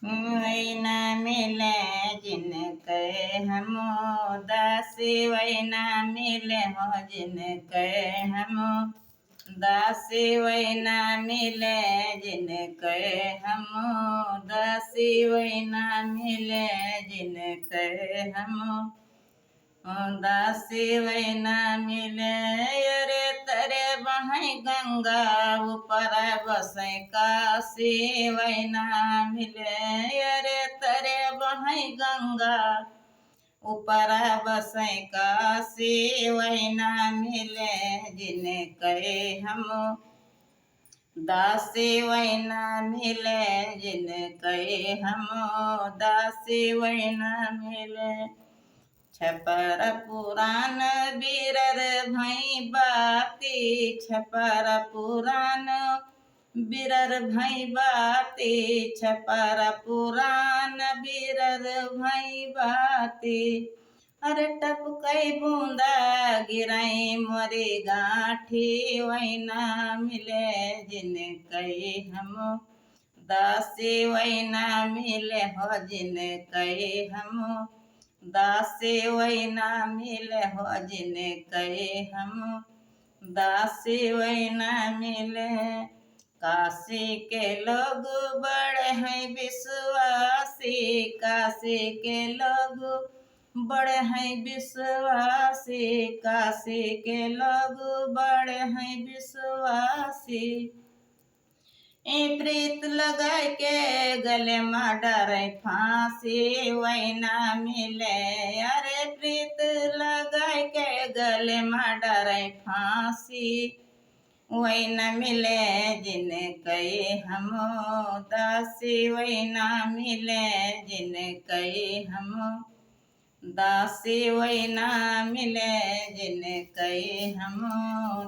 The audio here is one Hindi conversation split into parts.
वही न मिले जिनके हम दासी, वही न मिले हो जिनके हम दासी, वही न मिले जिनके हम दासी, वही न मिले जिनके हम दासी, वही न मिले। अरे तरे बहै गंगा ऊपर बसै काशी, वही न मिले। अरे तरे बहै गंगा ऊपर बसै काशी, वही न मिले जिनके हम दासी, वही न मिले जिनके हम दासी, वही न मिले। छपर पुराण बीरर भई बाती, छपर पुराण बीरर भई बाती, छपर पुराण बीरर भई बाती। अरे टपकई बूंदा गिरई मोरी गाठी, वही न मिले जिनके हम दासी, वही न मिले हो जिनके हम दासी, वही न मिले हो जिनके हम दासी, वही न मिले। काशी के लोग बड़े हैं विश्वासी, काशी के लोग बड़े हैं विश्वासी, काशी के लोग बड़े हैं विश्वासी। प्रीत लगा के गले में डरे फांसी, वही न मिले। अरे प्रीत लगा के गले में डरे फांसी, वही न मिले जिनके हम दासी, वही न मिले जिनके हम दासी, वही न मिले जिनके हम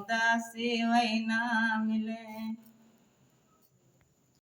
दासी, वही न मिले।